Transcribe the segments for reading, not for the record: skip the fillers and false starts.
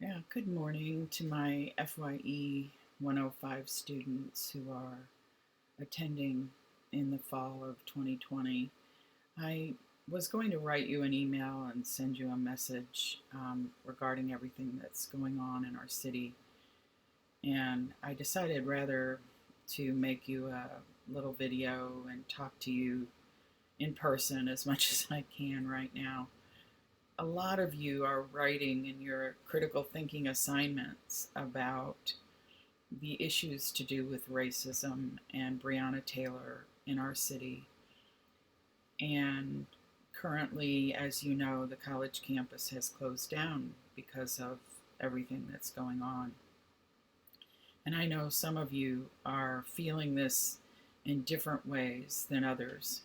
Yeah, good morning to my FYE 105 students who are attending in the fall of 2020. I was going to write you an email and send you a message regarding everything that's going on in our city, and I decided rather to make you a little video and talk to you in person as much as I can right now. A lot of you are writing in your critical thinking assignments about the issues to do with racism and Breonna Taylor in our city. And currently, as you know, the college campus has closed down because of everything that's going on. And I know some of you are feeling this in different ways than others.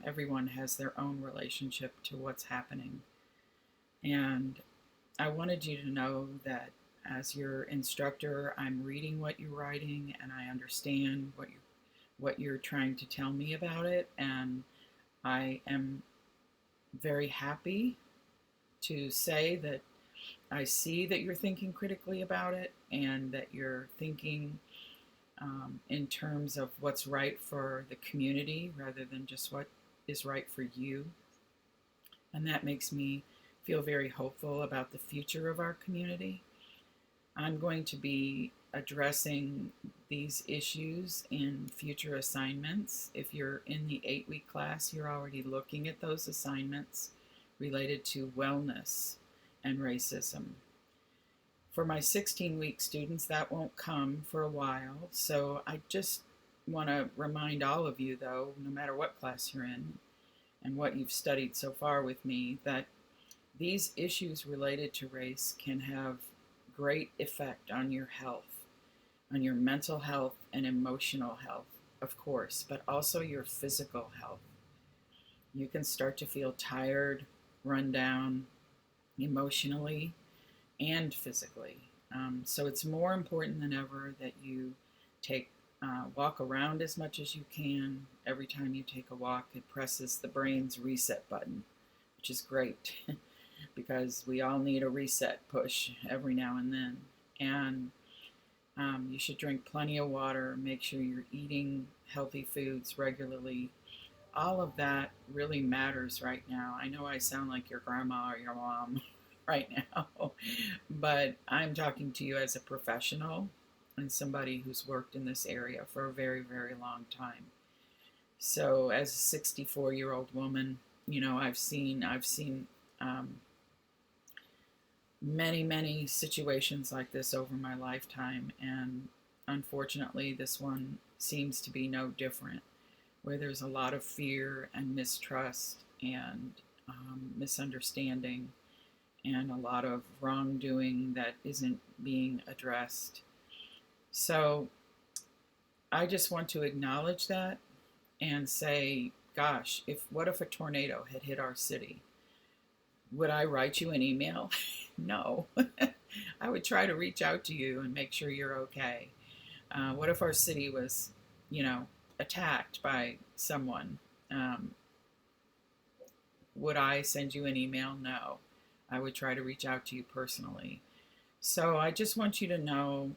Everyone has their own relationship to what's happening. And I wanted you to know that as your instructor, I'm reading what you're writing and I understand what you're trying to tell me about it, and I am very happy to say that I see that you're thinking critically about it and that you're thinking in terms of what's right for the community rather than just what is right for you. And that makes me feel very hopeful about the future of our community. I'm going to be addressing these issues in future assignments. If you're in the 8-week class, you're already looking at those assignments related to wellness and racism. For my 16-week students, that won't come for a while. So I just want to remind all of you, though, no matter what class you're in and what you've studied so far with me, that these issues related to race can have great effect on your health, on your mental health and emotional health, of course, but also your physical health. You can start to feel tired, run down emotionally and physically. So it's more important than ever that you walk around as much as you can. Every time you take a walk, it presses the brain's reset button, which is great. Because we all need a reset push every now and then. And you should drink plenty of water, make sure you're eating healthy foods regularly. All of that really matters right now. I know I sound like your grandma or your mom right now, but I'm talking to you as a professional and somebody who's worked in this area for a very, very long time. So as a 64-year-old woman, I've seen many, many situations like this over my lifetime, and unfortunately, this one seems to be no different, where there's a lot of fear and mistrust and misunderstanding and a lot of wrongdoing that isn't being addressed. So I just want to acknowledge that and say, gosh, what if a tornado had hit our city? Would I write you an email? No. I would try to reach out to you and make sure you're okay. What if our city was, attacked by someone? Um, would I send you an email? No. I would try to reach out to you personally. So I just want you to know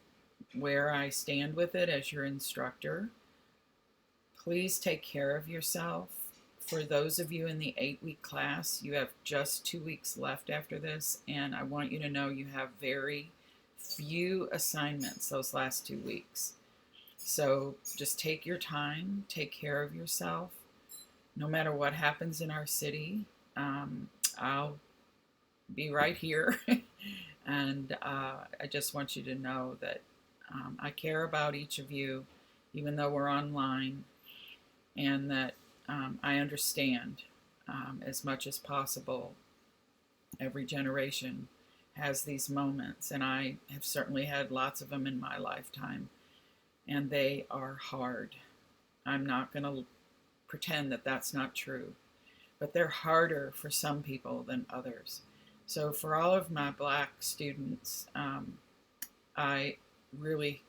where I stand with it as your instructor. Please take care of yourself. For those of you in the 8-week class, you have just 2 weeks left after this, and I want you to know you have very few assignments those last 2 weeks. So just take your time, take care of yourself. No matter what happens in our city, I'll be right here. And I just want you to know that I care about each of you, even though we're online, and that I understand as much as possible. Every generation has these moments, and I have certainly had lots of them in my lifetime, and they are hard. I'm not going to pretend that that's not true, but they're harder for some people than others. So for all of my Black students, I really,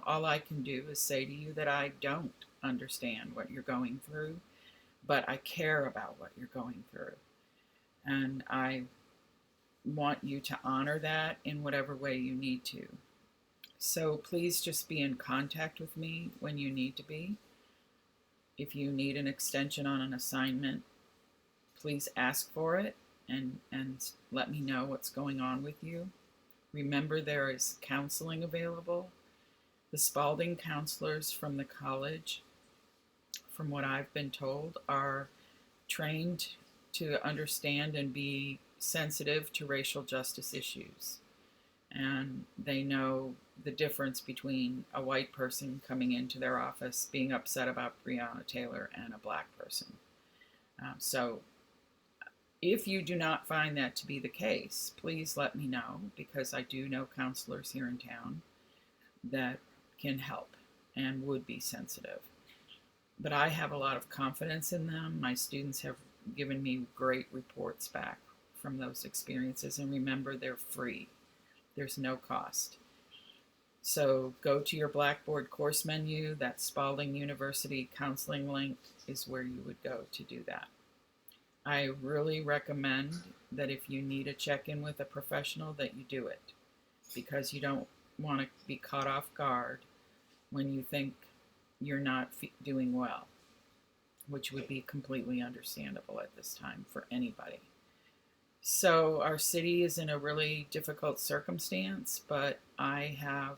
all I can do is say to you that I don't understand what you're going through, but I care about what you're going through. And I want you to honor that in whatever way you need to. So please just be in contact with me when you need to be. If you need an extension on an assignment, please ask for it and let me know what's going on with you. Remember, there is counseling available. The Spalding counselors from the college, from what I've been told, are trained to understand and be sensitive to racial justice issues. And they know the difference between a white person coming into their office being upset about Breonna Taylor and a black person. So if you do not find that to be the case, please let me know, because I do know counselors here in town that can help and would be sensitive. But I have a lot of confidence in them. My students have given me great reports back from those experiences. And remember, they're free. There's no cost. So go to your Blackboard course menu. That Spalding University counseling link is where you would go to do that. I really recommend that if you need a check-in with a professional, that you do it, because you don't want to be caught off guard when you think you're not doing well, which would be completely understandable at this time for anybody. So our city is in a really difficult circumstance, but I have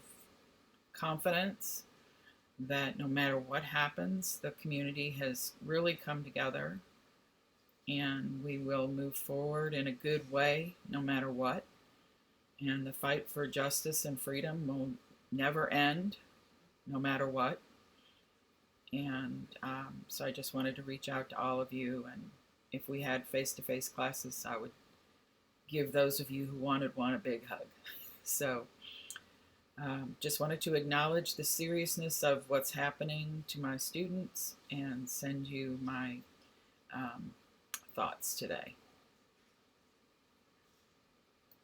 confidence that no matter what happens, the community has really come together, and we will move forward in a good way no matter what. And the fight for justice and freedom will never end no matter what. And so I just wanted to reach out to all of you, and if we had face-to-face classes, I would give those of you who wanted one a big hug. So just wanted to acknowledge the seriousness of what's happening to my students and send you my thoughts today.